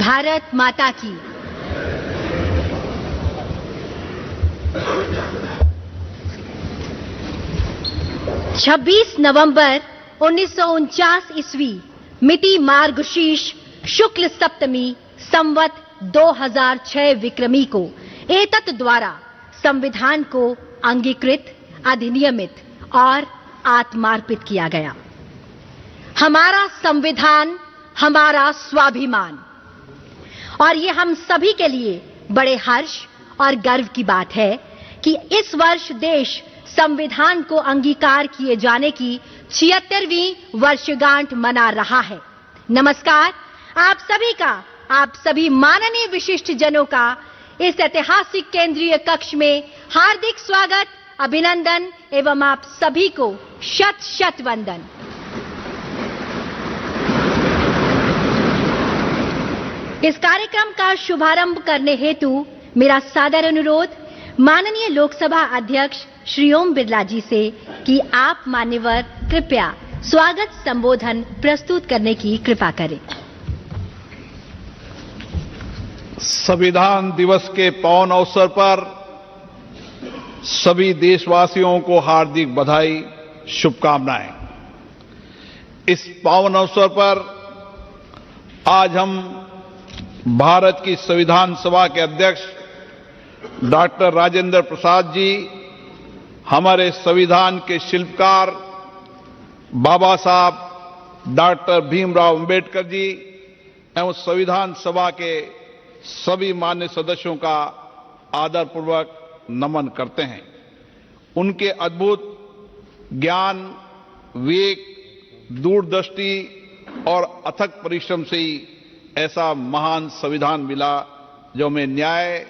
भारत माता की। छब्बीस नवंबर 1949 ईस्वी मिति मार्गशीर्ष शुक्ल सप्तमी संवत 2006 विक्रमी को एतत् द्वारा संविधान को अंगीकृत, अधिनियमित और आत्मार्पित किया गया। हमारा संविधान हमारा स्वाभिमान, और ये हम सभी के लिए बड़े हर्ष और गर्व की बात है कि इस वर्ष देश संविधान को अंगीकार किए जाने की 76वीं वर्षगांठ मना रहा है। नमस्कार, आप सभी का, आप सभी माननीय विशिष्ट जनों का इस ऐतिहासिक केंद्रीय कक्ष में हार्दिक स्वागत, अभिनंदन एवं आप सभी को शत शत वंदन। इस कार्यक्रम का शुभारंभ करने हेतु मेरा सादर अनुरोध माननीय लोकसभा अध्यक्ष श्री ओम बिरला जी से कि आप मान्यवर कृपया स्वागत संबोधन प्रस्तुत करने की कृपा करें। संविधान दिवस के पावन अवसर पर सभी देशवासियों को हार्दिक बधाई, शुभकामनाएं। इस पावन अवसर पर आज हम भारत की संविधान सभा के अध्यक्ष डॉक्टर राजेंद्र प्रसाद जी, हमारे संविधान के शिल्पकार बाबा साहब डॉक्टर भीमराव अंबेडकर जी एवं संविधान सभा के सभी मान्य सदस्यों का आदरपूर्वक नमन करते हैं। उनके अद्भुत ज्ञान, विवेक, दूरदृष्टि और अथक परिश्रम से ही ऐसा महान संविधान मिला जो हमें न्याय,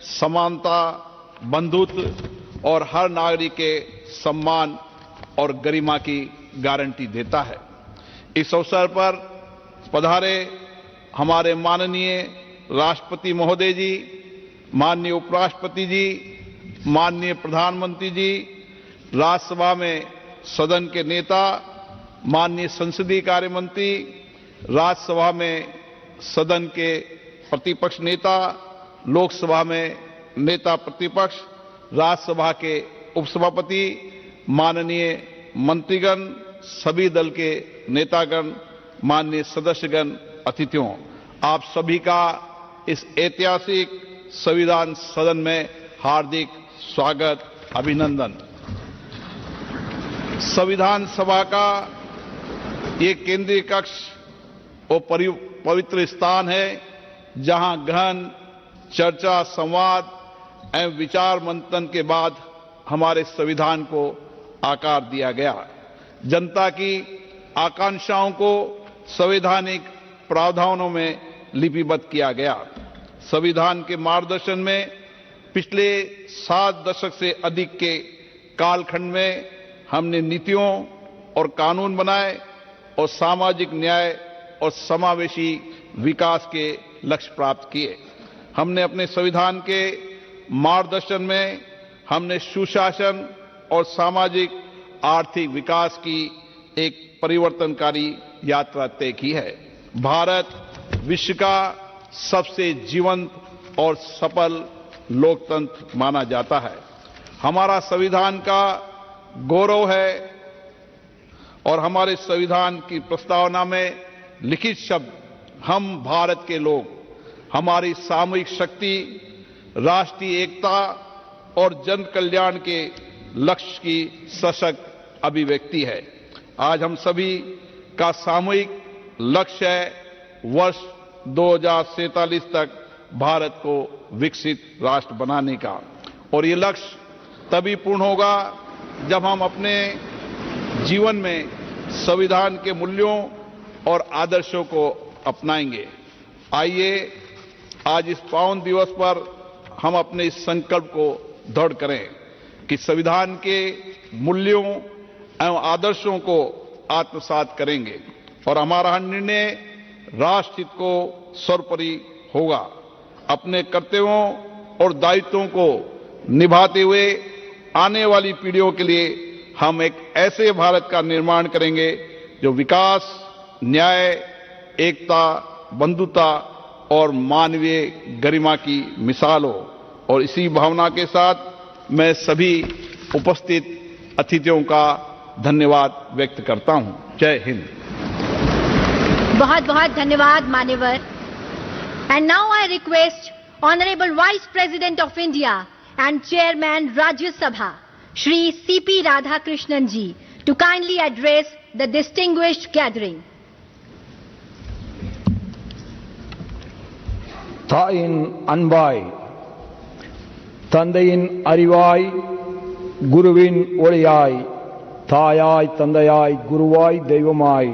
समानता, बंधुत्व और हर नागरिक के सम्मान और गरिमा की गारंटी देता है। इस अवसर पर पधारे हमारे माननीय राष्ट्रपति महोदय जी, माननीय उपराष्ट्रपति जी, माननीय प्रधानमंत्री जी, राज्यसभा में सदन के नेता, माननीय संसदीय कार्य मंत्री, राज्यसभा में सदन के प्रतिपक्ष नेता, लोकसभा में नेता प्रतिपक्ष, राज्यसभा के उपसभापति, माननीय मंत्रीगण, सभी दल के नेतागण, माननीय सदस्यगण, अतिथियों, आप सभी का इस ऐतिहासिक संविधान सदन में हार्दिक स्वागत, अभिनंदन। संविधान सभा का ये केंद्रीय कक्ष वो पवित्र स्थान है जहां गहन चर्चा, संवाद एवं विचार मंथन के बाद हमारे संविधान को आकार दिया गया। जनता की आकांक्षाओं को संवैधानिक प्रावधानों में लिपिबद्ध किया गया। संविधान के मार्गदर्शन में पिछले 7 दशक से अधिक के कालखंड में हमने नीतियों और कानून बनाए और सामाजिक न्याय और समावेशी विकास के लक्ष्य प्राप्त किए। हमने अपने संविधान के मार्गदर्शन में हमने सुशासन और सामाजिक आर्थिक विकास की एक परिवर्तनकारी यात्रा तय की है। भारत विश्व का सबसे जीवंत और सफल लोकतंत्र माना जाता है। हमारा संविधान का गौरव है और हमारे संविधान की प्रस्तावना में लिखित शब्द हम भारत के लोग, हमारी सामूहिक शक्ति, राष्ट्रीय एकता और जन कल्याण के लक्ष्य की सशक्त अभिव्यक्ति है। आज हम सभी का सामूहिक लक्ष्य है वर्ष 2047 तक भारत को विकसित राष्ट्र बनाने का, और ये लक्ष्य तभी पूर्ण होगा जब हम अपने जीवन में संविधान के मूल्यों और आदर्शों को अपनाएंगे। आइए आज इस पावन दिवस पर हम अपने इस संकल्प को दृढ़ करें कि संविधान के मूल्यों एवं आदर्शों को आत्मसात करेंगे और हमारा निर्णय राष्ट्रहित को सर्वोपरि होगा। अपने कर्तव्यों और दायित्वों को निभाते हुए आने वाली पीढ़ियों के लिए हम एक ऐसे भारत का निर्माण करेंगे जो विकास, न्याय, एकता, बंधुता और मानवीय गरिमा की मिसाल हो। और इसी भावना के साथ मैं सभी उपस्थित अतिथियों का धन्यवाद व्यक्त करता हूं। जय हिंद। बहुत बहुत धन्यवाद मान्यवर। And now I request honourable vice president of India and Chairman Rajya Sabha, Shri C.P. Radhakrishnan ji, to kindly address the distinguished gathering. தாயின் அன்பாய், தந்தையின் அறிவாய், குருவின் ஒளியாய், தாயாய் தந்தையாய் குருவாய் தெய்வமாய்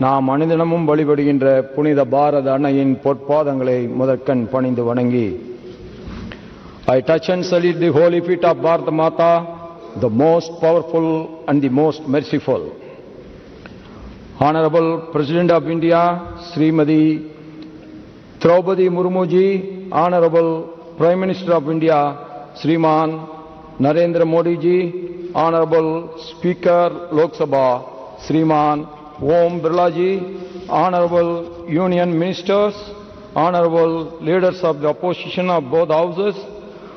நாம் அனுதினமும் வழிபடுகின்ற புனித பாரத அன்னையின் பொற்பாதங்களை முதற்கண் பணிந்து வணங்கி, I touch and salute the holy feet of Bharata Mata, the most powerful and the most merciful. Honorable President of India, Srimati Draupadi Murmu ji, Honorable Prime Minister of India, Sriman Narendra Modi ji, Honorable Speaker Lok Sabha, Sriman Om Birla ji, Honorable Union Ministers, Honorable Leaders of the Opposition of both houses,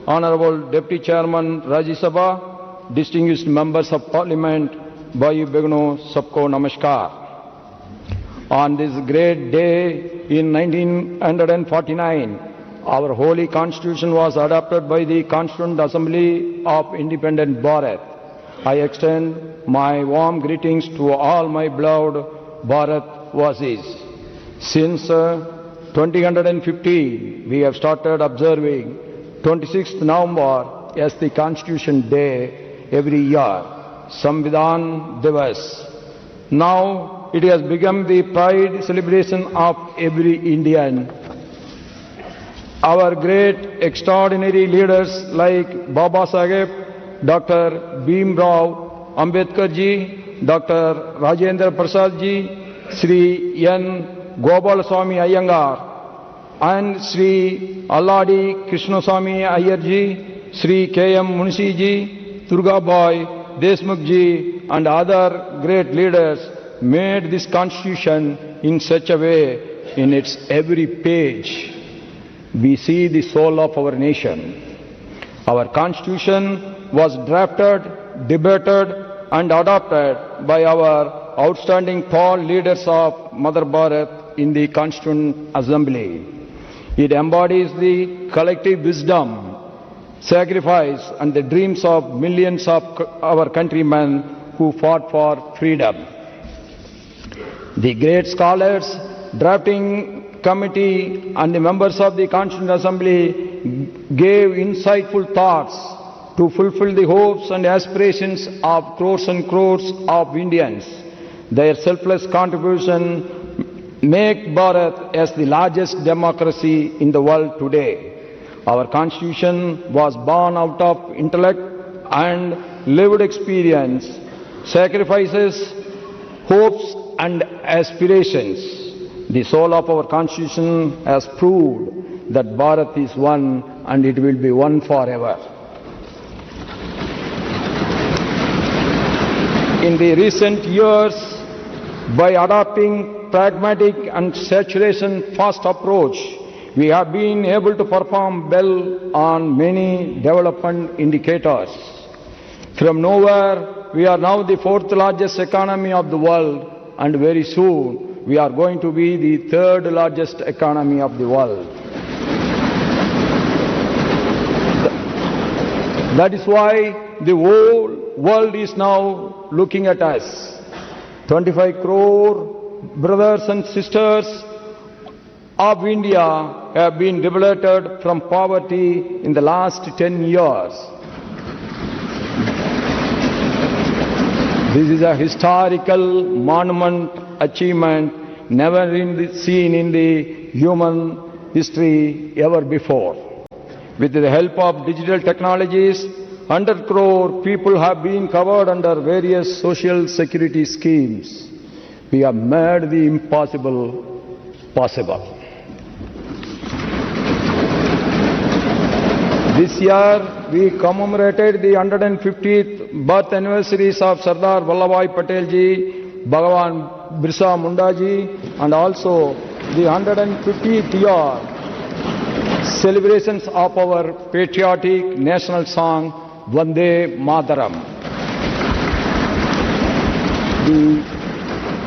Honorable Deputy Chairman Rajya Sabha, distinguished members of Parliament, Bhai Begno, sabko namaskar. On this great day in 1949, our holy constitution was adopted by the Constituent Assembly of Independent Bharat. I extend my warm greetings to all my beloved Bharat Vasis. Since 2015, we have started observing 26th November as the Constitution Day every year, Samvidhan Divas. Now it has become the pride celebration of every Indian. Our great extraordinary leaders like Baba Saheb, Dr. Bhim Rao Ambedkar ji, Dr. Rajendra Prasad ji, Sri N. Gopal Swami Iyengar, and Sri Alladi Krishnaswamy Iyer ji, Sri K.M. Munshi ji, Durga Bhai Deshmukh ji, and other great leaders made this constitution in such a way, in its every page we see the soul of our nation. Our constitution was drafted, debated and adopted by our outstanding tall leaders of Mother Bharat in the Constituent Assembly. It embodies the collective wisdom, sacrifice and the dreams of millions of our countrymen who fought for freedom. The great scholars, drafting committee and the members of the Constituent Assembly gave insightful thoughts to fulfill the hopes and aspirations of crores and crores of Indians. Their selfless contribution make Bharat as the largest democracy in the world today. Our constitution was born out of intellect and lived experience, sacrifices, hopes and aspirations. The soul of our constitution has proved that Bharat is one and it will be one forever. In the recent years, by adopting pragmatic and saturation-first approach, we have been able to perform well on many development indicators. From nowhere, we are now the fourth largest economy of the world, and very soon we are going to be the third largest economy of the world. That is why the whole world is now looking at us. 25 crore brothers and sisters of India have been liberated from poverty in the last 10 years. This is a historical monument achievement never seen in the human history ever before. With the help of digital technologies, 100 crore people have been covered under various social security schemes. We have made the impossible possible. This year we commemorated the 150th birth anniversaries of Sardar Vallabhbhai Patel ji, Bhagwan Birsa Munda ji, and also the 150th year celebrations of our patriotic national song Vande Mataram. The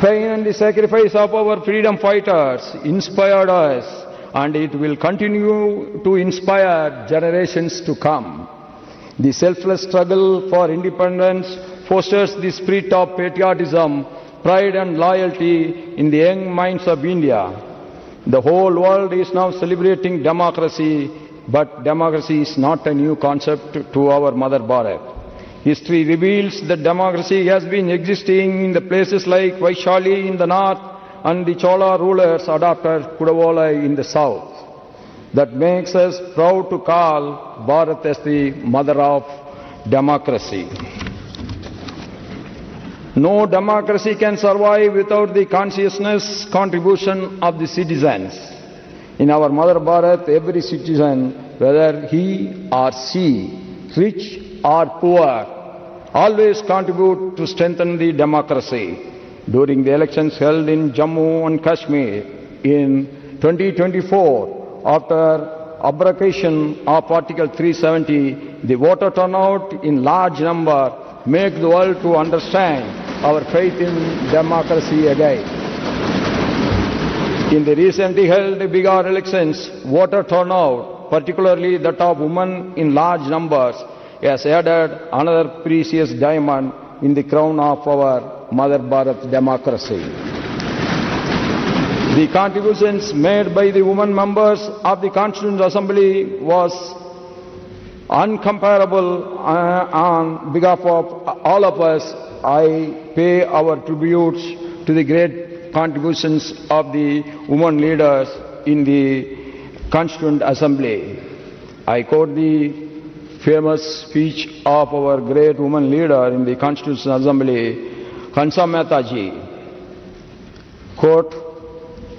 pain and the sacrifice of our freedom fighters inspired us, and it will continue to inspire generations to come. The selfless struggle for independence fosters the spirit of patriotism, pride and loyalty in the young minds of India. The whole world is now celebrating democracy, but democracy is not a new concept to our Mother Bharat. History reveals that democracy has been existing in the places like Vaishali in the north and the Chola rulers adopted Kudavolai in the south. That makes us proud to call Bharat as the mother of democracy. No democracy can survive without the consciousness contribution of the citizens. In our Mother Bharat, every citizen, whether he or she, rich or poor, always contribute to strengthen the democracy. During the elections held in Jammu and Kashmir in 2024, after abrogation of Article 370, the voter turnout in large number make the world to understand our faith in democracy again. In the recently held Bihar elections, voter turnout, particularly that of women in large numbers, has added another precious diamond in the crown of our Mother Bharat democracy. The contributions made by the women members of the Constituent Assembly was uncomparable. On behalf of all of us, I pay our tributes to the great contributions of the women leaders in the Constituent Assembly. I quote the famous speech of our great woman leader in the Constitutional Assembly, Hansa Mehta ji. Quote,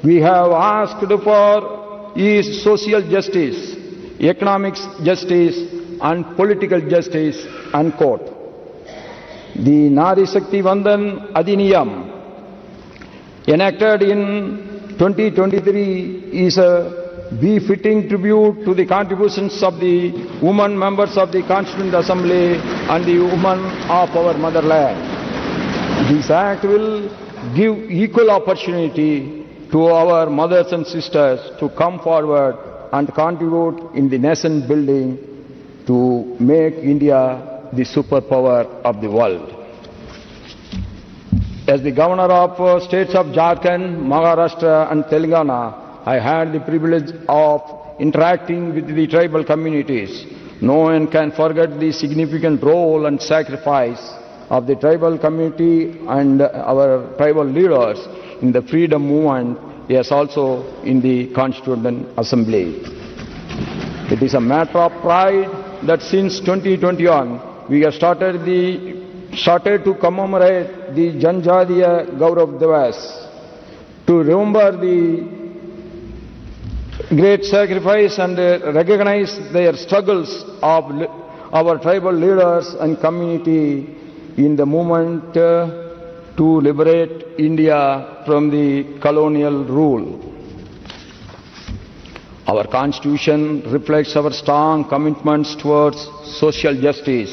"We have asked for is social justice, economic justice and political justice," unquote. The Nari Shakti Vandan Adhiniyam, enacted in 2023, is a befitting tribute to the contributions of the women members of the Constituent Assembly and the women of our motherland. This act will give equal opportunity to our mothers and sisters to come forward and contribute in the nation building to make India the superpower of the world. As the governor of states of Jharkhand, Maharashtra and Telangana, I had the privilege of interacting with the tribal communities. No one can forget the significant role and sacrifice of the tribal community and our tribal leaders in the freedom movement, yes, also in the Constituent Assembly. It is a matter of pride that since 2021 we have started to commemorate the Janjatiya Gaurav Divas, to remember the great sacrifice and recognize their struggles of our tribal leaders and community in the movement to liberate India from the colonial rule. Our Constitution reflects our strong commitments towards social justice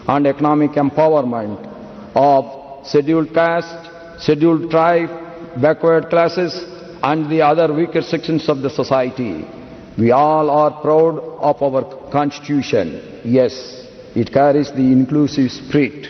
and economic empowerment of scheduled caste, scheduled tribe, backward classes and the other weaker sections of the society. We all are proud of our Constitution. Yes, it carries the inclusive spirit.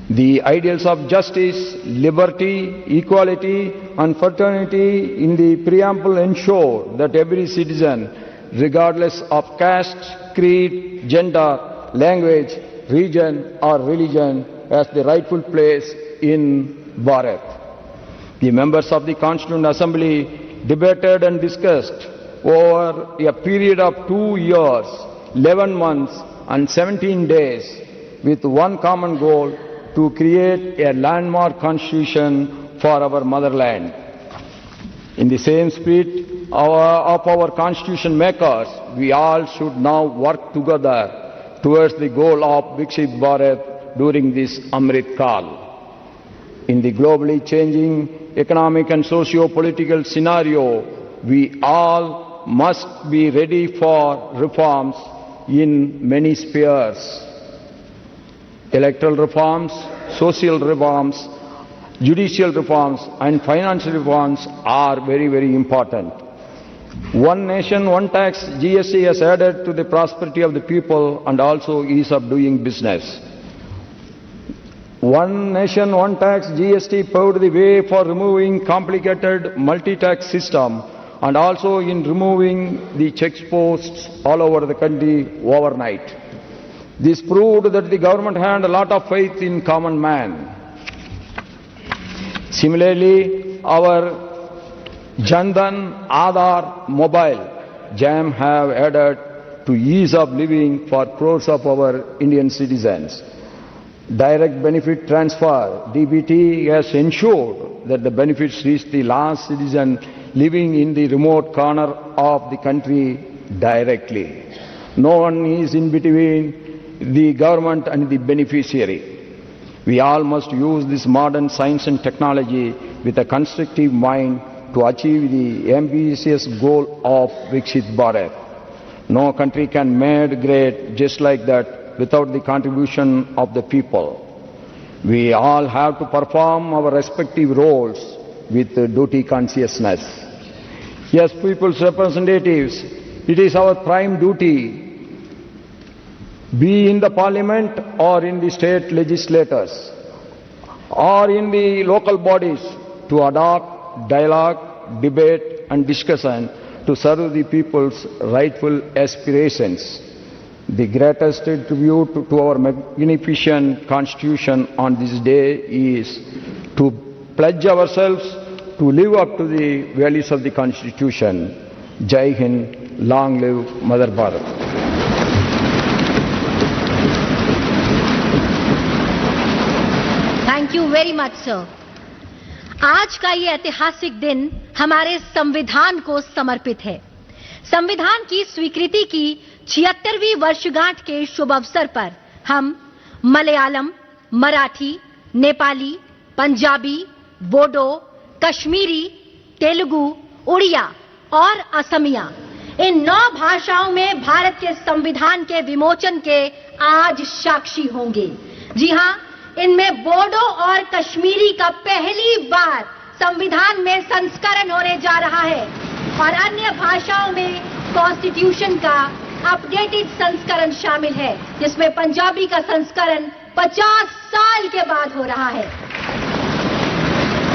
The ideals of justice, liberty, equality and fraternity in the preamble ensure that every citizen, regardless of caste, creed, gender, language, region or religion, has the rightful place in Bharat. The members of the Constituent Assembly debated and discussed over a period of 2 years, 11 months and 17 days with one common goal: to create a landmark constitution for our motherland. In the same spirit of our constitution makers, we all should now work together towards the goal of Viksit Bharat during this Amrit Kal. In the globally changing economic and socio-political scenario, we all must be ready for reforms in many spheres. Electoral reforms, social reforms, judicial reforms and financial reforms are very, very important. One nation, one tax, GST has added to the prosperity of the people and also ease of doing business. One nation, one tax, GST paved the way for removing complicated multi-tax system and also in removing the check posts all over the country overnight. This proved that the government had a lot of faith in common man. Similarly, our Jan Dhan, Aadhaar, Mobile, JAM have added to ease of living for crores of our Indian citizens. Direct benefit transfer, DBT, has ensured that the benefits reach the last citizen living in the remote corner of the country directly. No one is in between the government and the beneficiary. We all must use this modern science and technology with a constructive mind to achieve the ambitious goal of Viksit Bharat. No country can be made great just like that without the contribution of the people. We all have to perform our respective roles with duty consciousness. Yes, people's representatives, it is our prime duty, be in the parliament or in the state legislators or in the local bodies, to adopt dialogue, debate and discussion to serve the people's rightful aspirations. The greatest tribute to our magnificent Constitution on this day is to pledge ourselves to live up to the values of the Constitution. Jai Hind, long live Mother Bharat. Thank you very much sir. आज का ये ऐतिहासिक दिन हमारे संविधान को समर्पित है। संविधान की स्वीकृति की 76वीं वर्षगांठ के शुभ अवसर पर हम मलयालम, मराठी, नेपाली, पंजाबी, बोडो, कश्मीरी, तेलुगु, उड़िया और असमिया इन 9 भाषाओं में भारत के संविधान के विमोचन के आज साक्षी होंगे। जी हां, इनमें बोडो और कश्मीरी का पहली बार संविधान में संस्करण होने जा रहा है और अन्य भाषाओं में कॉन्स्टिट्यूशन का अपडेटेड संस्करण शामिल है, जिसमें पंजाबी का संस्करण 50 साल के बाद हो रहा है।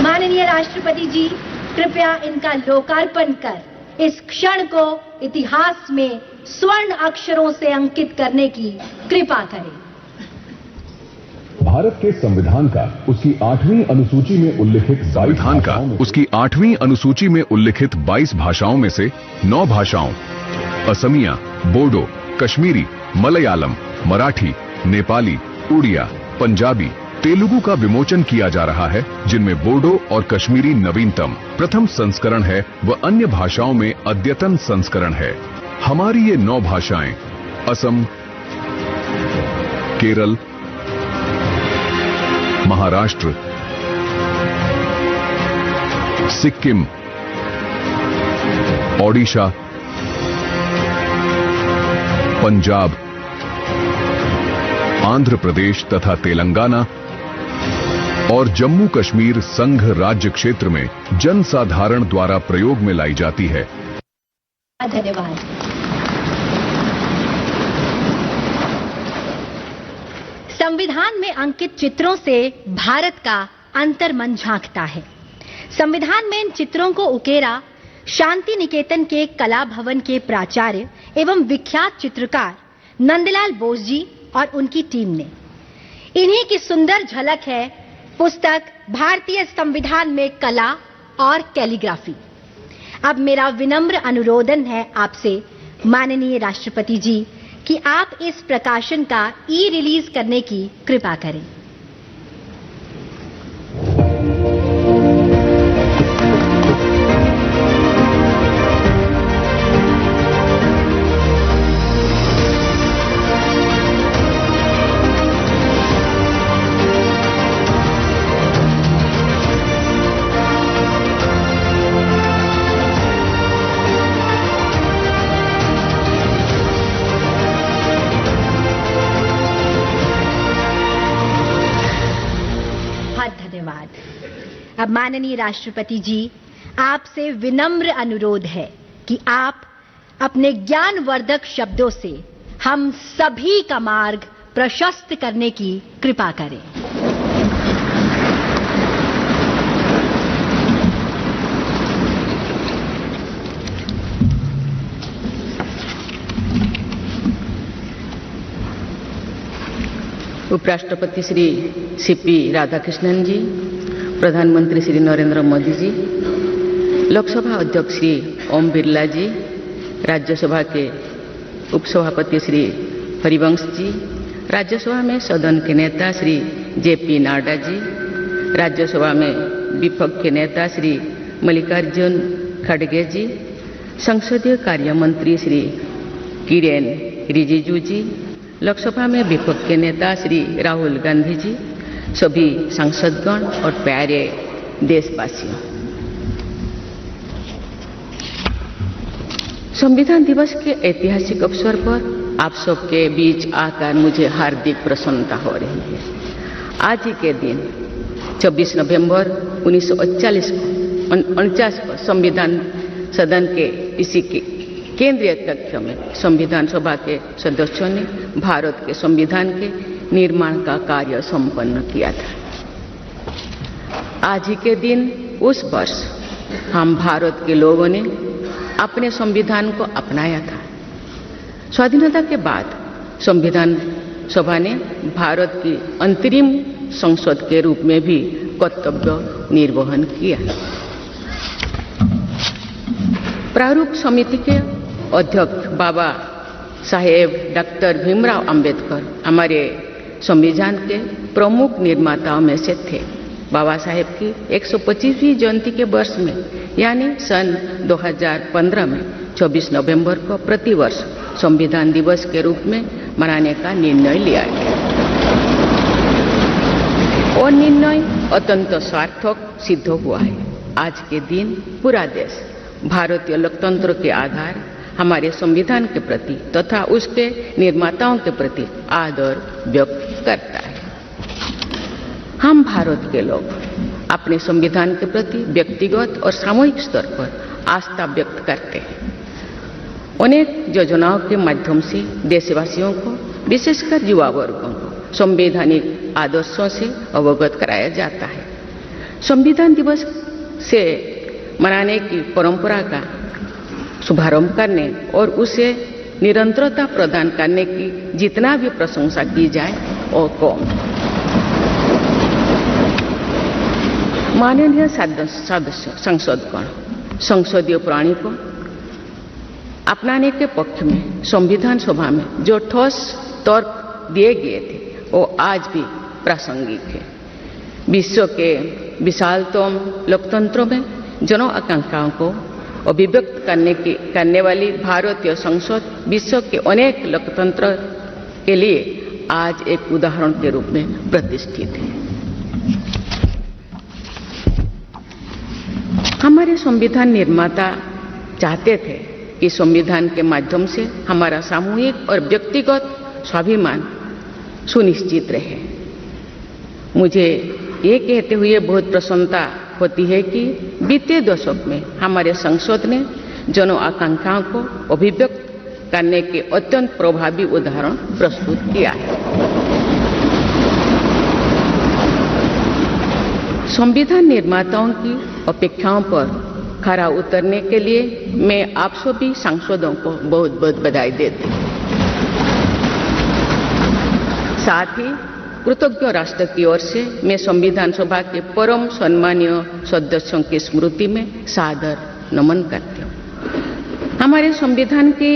माननीय राष्ट्रपति जी, कृपया इनका लोकार्पण कर इस क्षण को इतिहास में स्वर्ण अक्षरों से अंकित करने की कृपा करें। भारत के संविधान का उसकी 8वीं अनुसूची में उल्लिखित 22 भाषाओं में से 9 भाषाओं असमिया, बोडो, कश्मीरी, मलयालम, मराठी, नेपाली, उड़िया, पंजाबी, तेलुगु का विमोचन किया जा रहा है, जिनमें बोडो और कश्मीरी नवीनतम प्रथम संस्करण है व अन्य भाषाओं में अद्यतन संस्करण है। हमारी ये 9 भाषाएं असम, केरल, महाराष्ट्र, सिक्किम, ओडिशा, पंजाब, आंध्र प्रदेश तथा तेलंगाना और जम्मू कश्मीर संघ राज्य क्षेत्र में जनसाधारण द्वारा प्रयोग में लाई जाती है। धन्यवाद। संविधान में अंकित चित्रों से भारत का अंतर्मन झांकता है। संविधान में इन चित्रों को उकेरा शांति निकेतन के कला भवन के प्राचार्य एवं विख्यात चित्रकार नंदलाल बोस जी और उनकी टीम ने। इन्हीं की सुंदर झलक है पुस्तक भारतीय संविधान में कला और कैलीग्राफी। अब मेरा विनम्र अनुरोधन है आपसे माननीय राष्ट्रपति जी कि आप इस प्रकाशन का ई-रिलीज करने की कृपा करें। अब माननीय राष्ट्रपति जी, आपसे विनम्र अनुरोध है कि आप अपने ज्ञानवर्धक शब्दों से हम सभी का मार्ग प्रशस्त करने की कृपा करें। उपराष्ट्रपति श्री सीपी राधाकृष्णन जी, प्रधानमंत्री श्री नरेंद्र मोदी जी, लोकसभा अध्यक्ष श्री ओम बिरला जी, राज्यसभा के उपसभापति श्री हरिवंश जी, राज्यसभा में सदन के नेता श्री जेपी नाडा जी, राज्यसभा में विपक्ष के नेता श्री मल्लिकार्जुन खड़गे जी, संसदीय कार्य मंत्री श्री किरेन रिजिजू जी, लोकसभा में विपक्ष के नेता श्री राहुल गांधी जी, सभी सांसदगण और प्यारे देशवासियों, संविधान दिवस के ऐतिहासिक अवसर पर आप सबके बीच आकर मुझे हार्दिक प्रसन्नता हो रही है। आज ही के दिन 26 नवंबर 1949 को संविधान सदन के इसी केंद्रीय कक्ष में संविधान सभा के सदस्यों ने भारत के संविधान के निर्माण का कार्य संपन्न किया था। आज ही के दिन उस वर्ष हम भारत के लोगों ने अपने संविधान को अपनाया था। स्वाधीनता के बाद संविधान सभा ने भारत की अंतरिम संसद के रूप में भी कर्तव्य निर्वहन किया। प्रारूप समिति के अध्यक्ष बाबा साहेब डॉक्टर भीमराव अंबेडकर हमारे संविधान के प्रमुख निर्माताओं में से थे। बाबा साहेब की 125वीं जयंती के वर्ष में यानी सन 2015 में 26 नवंबर को प्रतिवर्ष संविधान दिवस के रूप में मनाने का निर्णय लिया गया और निर्णय अत्यंत सार्थक सिद्ध हुआ है। आज के दिन पूरा देश भारतीय लोकतंत्र के आधार हमारे संविधान के प्रति तथा उसके निर्माताओं के प्रति आदर व्यक्त करता है। हम भारत के लोग अपने संविधान के प्रति व्यक्तिगत और सामूहिक स्तर पर आस्था व्यक्त करते हैं। अनेक योजनाओं के माध्यम से देशवासियों को, विशेषकर युवा वर्गों को संवैधानिक आदर्शों से अवगत कराया जाता है। संविधान दिवस से मनाने की परंपरा का शुभारंभ करने और उसे निरंतरता प्रदान करने की जितना भी प्रशंसा की जाए वो कम। माननीय सांसदगण संसदीय प्रणाली को अपनाने के पक्ष में संविधान सभा में जो ठोस तर्क दिए गए थे वो आज भी प्रासंगिक है। विश्व के विशालतम लोकतंत्रों में जन आकांक्षाओं को अभिव्यक्त करने वाली भारतीय संसद विश्व के अनेक लोकतंत्र के लिए आज एक उदाहरण के रूप में प्रतिष्ठित है। हमारे संविधान निर्माता चाहते थे कि संविधान के माध्यम से हमारा सामूहिक और व्यक्तिगत स्वाभिमान सुनिश्चित रहे। मुझे ये कहते हुए बहुत प्रसन्नता होती है कि बीते दशक में हमारे संसद ने जन आकांक्षाओं को अभिव्यक्त करने के अत्यंत प्रभावी उदाहरण प्रस्तुत किया है। संविधान निर्माताओं की अपेक्षाओं पर खरा उतरने के लिए मैं आप सभी सांसदों को बहुत बहुत बधाई देती हूँ। साथ ही कृतज्ञ राष्ट्र की ओर से मैं संविधान सभा के परम सम्मानीय सदस्यों की स्मृति में सादर नमन करती हूँ। हमारे संविधान की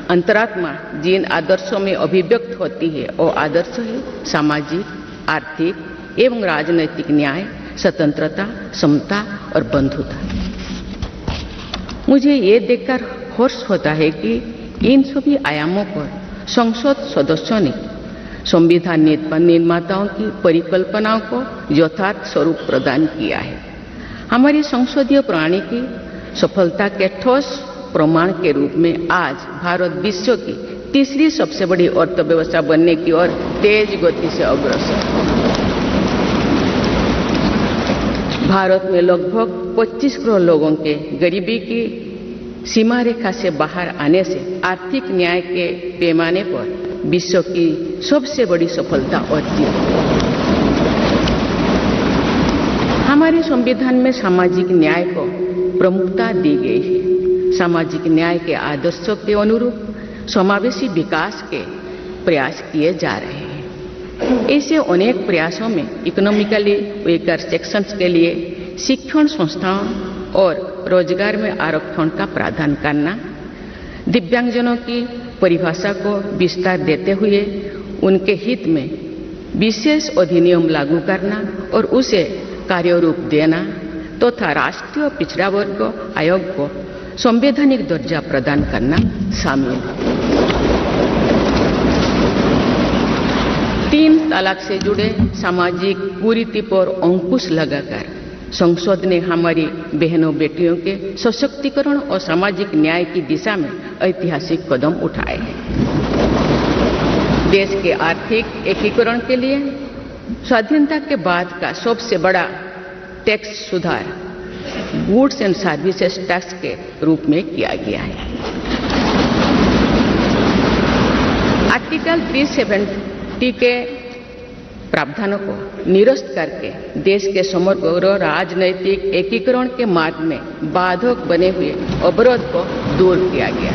अंतरात्मा जिन आदर्शों में अभिव्यक्त होती है वो आदर्श है सामाजिक, आर्थिक एवं राजनैतिक न्याय, स्वतंत्रता, समता और बंधुता। मुझे ये देखकर हर्ष होता है कि इन सभी आयामों पर संसद सदस्यों ने संविधान निर्माताओं की परिकल्पनाओं को यथार्थ स्वरूप प्रदान किया है। हमारी संसदीय प्रणाली की सफलता के ठोस प्रमाण के रूप में आज भारत विश्व की तीसरी सबसे बड़ी अर्थव्यवस्था बनने की ओर तेज गति से अग्रसर है। भारत में लगभग 25 करोड़ लोगों के गरीबी की सीमा रेखा से बाहर आने से आर्थिक न्याय के पैमाने पर विश्व की सबसे बड़ी सफलता और जीत। हमारे संविधान में सामाजिक न्याय को प्रमुखता दी गई है। सामाजिक न्याय के आदर्शों के अनुरूप समावेशी विकास के प्रयास किए जा रहे हैं। ऐसे अनेक प्रयासों में इकोनॉमिकली वीकर सेक्शंस के लिए शिक्षण संस्थाओं और रोजगार में आरक्षण का प्रावधान करना, दिव्यांगजनों की परिभाषा को विस्तार देते हुए उनके हित में विशेष अधिनियम लागू करना और उसे कार्यरूप देना तथा राष्ट्रीय पिछड़ा वर्ग आयोग को संवैधानिक दर्जा प्रदान करना शामिल है। 3 तलाक से जुड़े सामाजिक कुरीति पर अंकुश लगाकर संसद ने हमारी बहनों बेटियों के सशक्तिकरण और सामाजिक न्याय की दिशा में ऐतिहासिक कदम उठाए हैं। देश के आर्थिक एकीकरण के लिए स्वाधीनता के बाद का सबसे बड़ा टैक्स सुधार गुड्स एंड सर्विसेज टैक्स के रूप में किया गया है। आर्टिकल 370 के प्रावधानों को निरस्त करके देश के समग्र राजनैतिक एकीकरण के मार्ग में बाधक बने हुए अवरोध को दूर किया गया।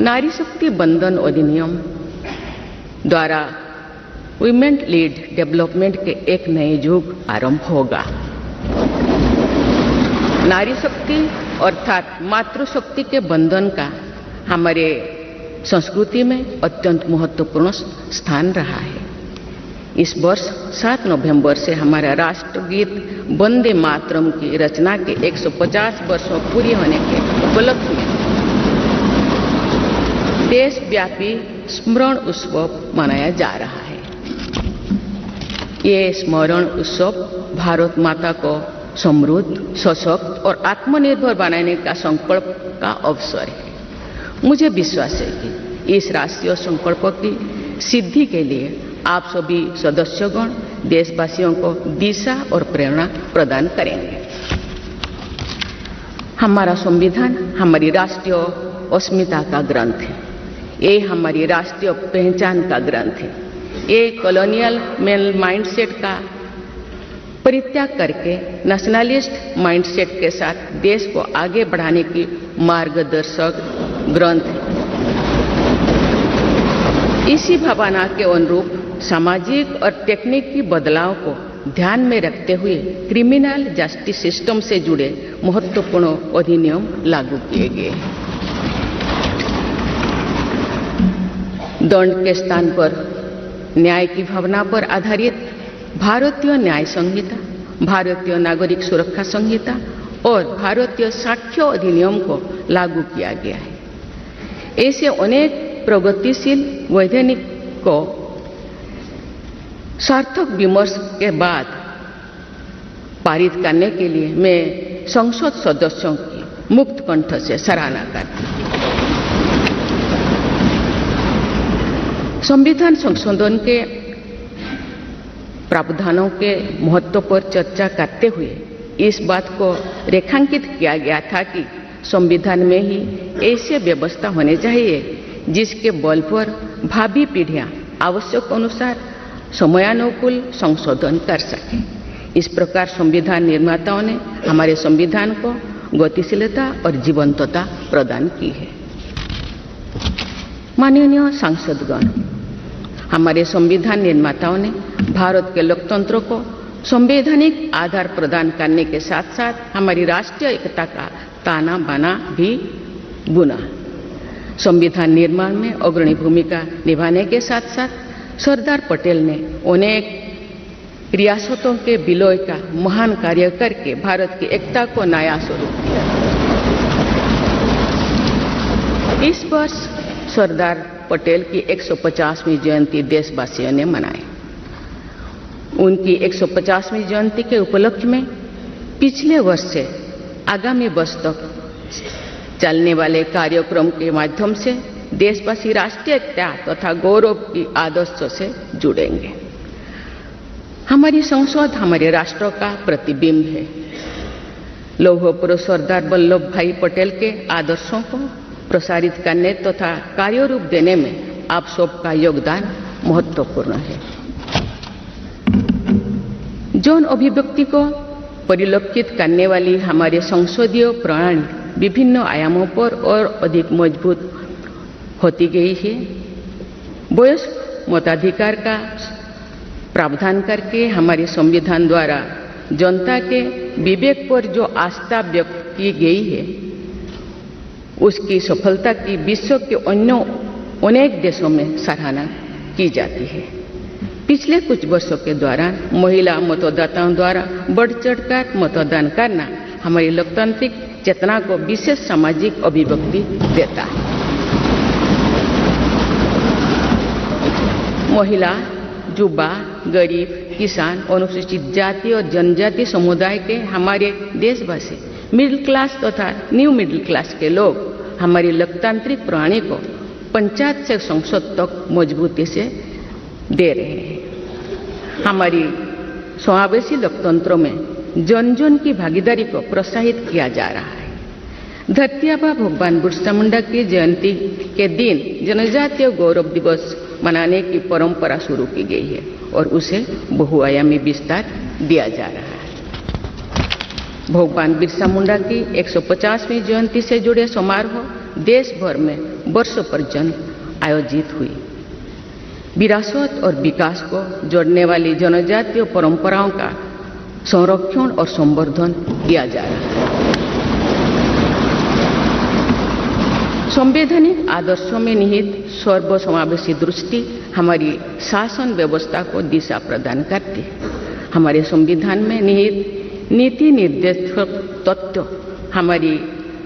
नारी शक्ति बंधन अधिनियम द्वारा वुमेन लीड डेवलपमेंट के एक नए युग आरंभ होगा। नारी शक्ति अर्थात मातृशक्ति के बंधन का हमारे संस्कृति में अत्यंत महत्वपूर्ण स्थान रहा है। इस वर्ष 7 नवंबर से हमारा राष्ट्रगीत वंदे मातरम की रचना के 150 वर्षों पूरी होने के उपलक्ष्य में देशव्यापी स्मरण उत्सव मनाया जा रहा है। ये स्मरण उत्सव भारत माता को समृद्ध, सशक्त और आत्मनिर्भर बनाने का संकल्प का अवसर है। मुझे विश्वास है कि इस राष्ट्रीय संकल्प की सिद्धि के लिए आप सभी सदस्यगण देशवासियों को दिशा और प्रेरणा प्रदान करेंगे। हमारा संविधान हमारी राष्ट्रीय अस्मिता का ग्रंथ है। ये हमारी राष्ट्रीय पहचान का ग्रंथ है। ये कॉलोनियल माइंडसेट का परित्याग करके नेशनलिस्ट माइंडसेट के साथ देश को आगे बढ़ाने की मार्गदर्शक ग्रंथ है। इसी भावना के अनुरूप सामाजिक और तकनीकी बदलाव को ध्यान में रखते हुए क्रिमिनल जस्टिस सिस्टम से जुड़े महत्वपूर्ण अधिनियम लागू किए गए हैं। दंड के स्थान पर न्याय की भावना पर आधारित भारतीय न्याय संहिता, भारतीय नागरिक सुरक्षा संहिता और भारतीय साक्ष्य अधिनियम को लागू किया गया है। ऐसे अनेक प्रगतिशील वैधानिक को सार्थक विमर्श के बाद पारित करने के लिए मैं संसद सदस्यों की मुक्त कंठ से सराहना करती हूँ। संविधान संशोधन के प्रावधानों के महत्व पर चर्चा करते हुए इस बात को रेखांकित किया गया था कि संविधान में ही ऐसी व्यवस्था होनी चाहिए जिसके बल पर भावी पीढ़ियां आवश्यक अनुसार समयानुकूल संशोधन कर सकें। इस प्रकार संविधान निर्माताओं ने हमारे संविधान को गतिशीलता और जीवंतता प्रदान की है। माननीय सांसदगण, हमारे संविधान निर्माताओं ने भारत के लोकतंत्र को संवैधानिक आधार प्रदान करने के साथ साथ हमारी राष्ट्रीय एकता का ताना बाना भी बुना। संविधान निर्माण में अग्रणी भूमिका निभाने के साथ साथ सरदार पटेल ने अनेक रियासतों के विलय का महान कार्य करके भारत की एकता को नया स्वरूप दिया। इस वर्ष सरदार पटेल की 150वीं जयंती देशवासियों ने मनाई। उनकी 150वीं जयंती के उपलक्ष्य में पिछले वर्ष से आगामी वर्ष तक चलने वाले कार्यक्रम के माध्यम से देशवासी राष्ट्रीय एकता तथा गौरव की आदर्शों से जुड़ेंगे। हमारी संसद हमारे राष्ट्र का प्रतिबिंब है। लौह पुरुष सरदार वल्लभ भाई पटेल के आदर्शों को प्रसारित करने तथा कार्यरूप देने में आप सबका योगदान महत्वपूर्ण है। जौन अभिव्यक्ति को परिलक्षित करने वाली हमारे संसदीय प्रणाली विभिन्न आयामों पर और अधिक मजबूत होती गई है। वयस्क मताधिकार का प्रावधान करके हमारे संविधान द्वारा जनता के विवेक पर जो आस्था व्यक्त की गई है, उसकी सफलता की विश्व के अन्य अनेक देशों में सराहना की जाती है। पिछले कुछ वर्षों के दौरान महिला मतदाताओं द्वारा बढ़ चढ़कर मतदान करना हमारी लोकतांत्रिक चेतना को विशेष सामाजिक अभिव्यक्ति देता है। महिला, युवा, गरीब, किसान, अनुसूचित जाति और जनजाति समुदाय के हमारे देशवासी, मिडिल क्लास तथा न्यू मिडिल क्लास के लोग हमारी लोकतांत्रिक प्रणाली को पंचायत से संसद तक मजबूती से दे रहे हैं। हमारी समावेशी लोकतंत्रों में जन जन की भागीदारी को प्रोत्साहित किया जा रहा है। धरती आबा भगवान बिरसा मुंडा की जयंती के दिन जनजातीय गौरव दिवस मनाने की परंपरा शुरू की गई है और उसे बहुआयामी विस्तार दिया जा रहा है। भगवान बिरसा मुंडा की 150वीं जयंती से जुड़े समारोह देश भर में वर्षों पर आयोजित हुई। विरासत और विकास को जोड़ने वाली जनजातीय परंपराओं का संरक्षण और संवर्धन किया जा रहा है। संवैधानिक आदर्शों में निहित सर्वसमावेशी दृष्टि हमारी शासन व्यवस्था को दिशा प्रदान करती है। हमारे संविधान में निहित नीति निर्देशक तत्व हमारी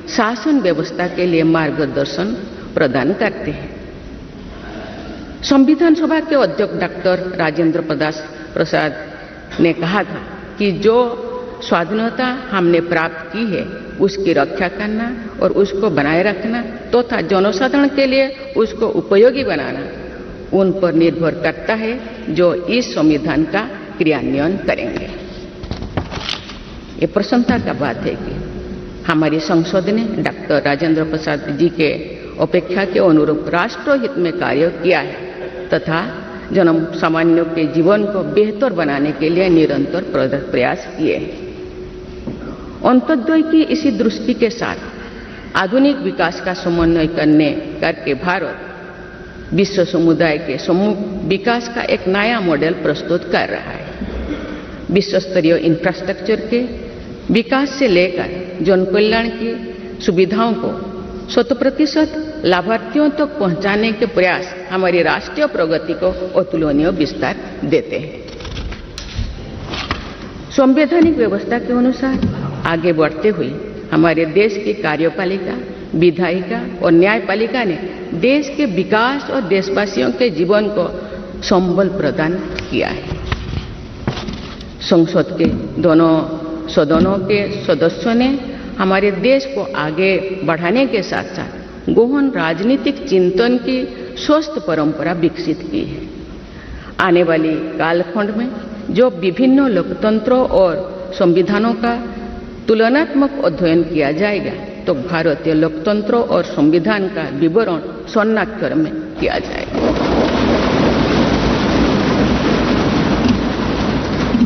शासन व्यवस्था के लिए मार्गदर्शन प्रदान करते हैं। संविधान सभा के अध्यक्ष डॉक्टर राजेंद्र प्रसाद ने कहा था कि जो स्वाधीनता हमने प्राप्त की है उसकी रक्षा करना और उसको बनाए रखना तथा जनसाधारण के लिए उसको उपयोगी बनाना उन पर निर्भर करता है जो इस संविधान का क्रियान्वयन करेंगे। ये प्रसन्नता का बात है कि हमारी संसद ने डॉक्टर राजेंद्र प्रसाद जी के अपेक्षा के अनुरूप राष्ट्रहित में कार्य किया है तथा जन सामान्यों के जीवन को बेहतर बनाने के लिए निरंतर प्रयास किए हैं। अंत्योदय की इसी दृष्टि के साथ आधुनिक विकास का समन्वय करके भारत विश्व समुदाय के समूह विकास का एक नया मॉडल प्रस्तुत कर रहा है। विश्व स्तरीय इंफ्रास्ट्रक्चर के विकास से लेकर जन कल्याण की सुविधाओं को 100% लाभार्थियों तक तो पहुंचाने के प्रयास हमारी राष्ट्रीय प्रगति को अतुलनीय विस्तार देते हैं। संवैधानिक व्यवस्था के अनुसार आगे बढ़ते हुए हमारे देश की कार्यपालिका, विधायिका और न्यायपालिका ने देश के विकास और देशवासियों के जीवन को संबल प्रदान किया है। संसद के दोनों सदनों के सदस्यों ने हमारे देश को आगे बढ़ाने के साथ साथ गहन राजनीतिक चिंतन की स्वस्थ परंपरा विकसित की है। आने वाली कालखंड में जो विभिन्न लोकतंत्रों और संविधानों का तुलनात्मक अध्ययन किया जाएगा तो भारतीय लोकतंत्र और संविधान का विवरण स्वर्णाक्षर में किया जाएगा।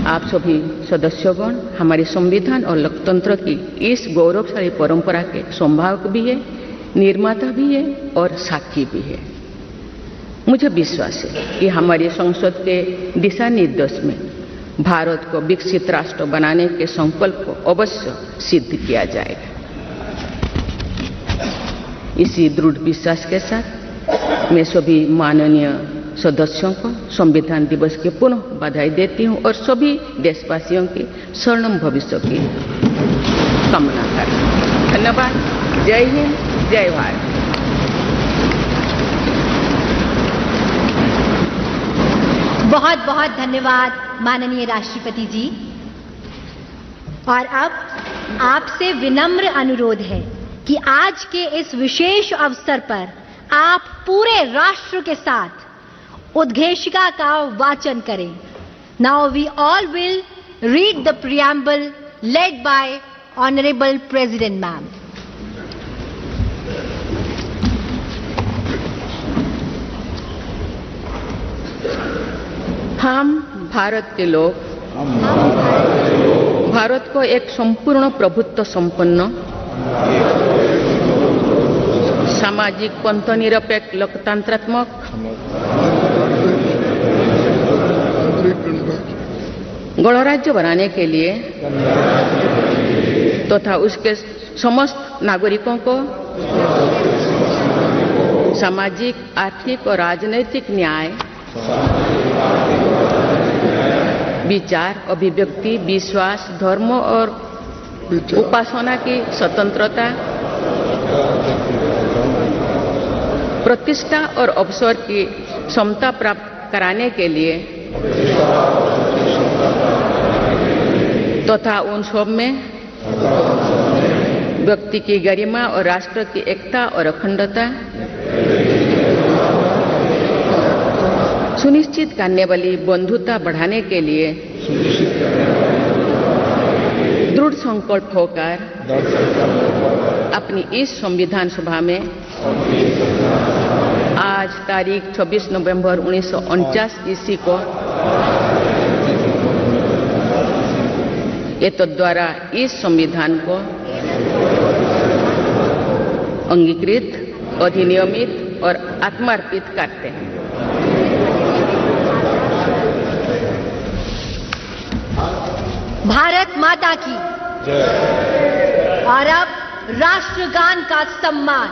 आप सभी सदस्यगण हमारे संविधान और लोकतंत्र की इस गौरवशाली परंपरा के संवाहक भी है, निर्माता भी है और साक्षी भी है। मुझे विश्वास है कि हमारी संसद के दिशा निर्देश में भारत को विकसित राष्ट्र बनाने के संकल्प को अवश्य सिद्ध किया जाएगा। इसी दृढ़ विश्वास के साथ मैं सभी माननीय सदस्यों को संविधान दिवस की पुनः बधाई देती हूं और सभी देशवासियों की स्वर्णिम भविष्य की कामना करती हूं। धन्यवाद। जय हिंद, जय भारत। बहुत बहुत धन्यवाद माननीय राष्ट्रपति जी। और अब आपसे विनम्र अनुरोध है कि आज के इस विशेष अवसर पर आप पूरे राष्ट्र के साथ उद्घोषिका का वाचन करें। Now we all will read the preamble led by Honorable President Ma'am. हम भारत के लोग भारत को एक संपूर्ण प्रभुत्व संपन्न सामाजिक पंथनिरपेक्ष लोकतंत्रात्मक गणराज्य बनाने के लिए तथा उसके समस्त नागरिकों को सामाजिक, आर्थिक और राजनैतिक न्याय, विचार, अभिव्यक्ति, विश्वास, धर्म और उपासना की स्वतंत्रता, प्रतिष्ठा और अवसर की समता प्राप्त कराने के लिए तथा उन सब में व्यक्ति की गरिमा और राष्ट्र की एकता और अखंडता सुनिश्चित करने वाली बंधुता बढ़ाने के लिए दृढ़ संकल्प होकर अपनी इस संविधान सभा में आज तारीख 26 नवंबर 1949 ईस्वी को द्वारा इस संविधान को अंगीकृत, अधिनियमित और आत्मार्पित करते हैं। भारत माता की जय। और अब राष्ट्रगान का सम्मान।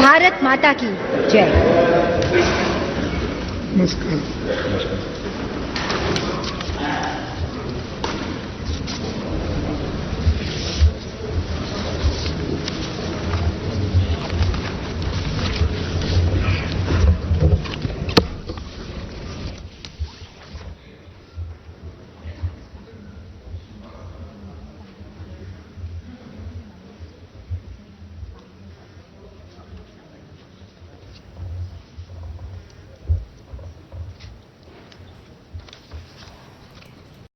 भारत माता की जय। नमस्कार।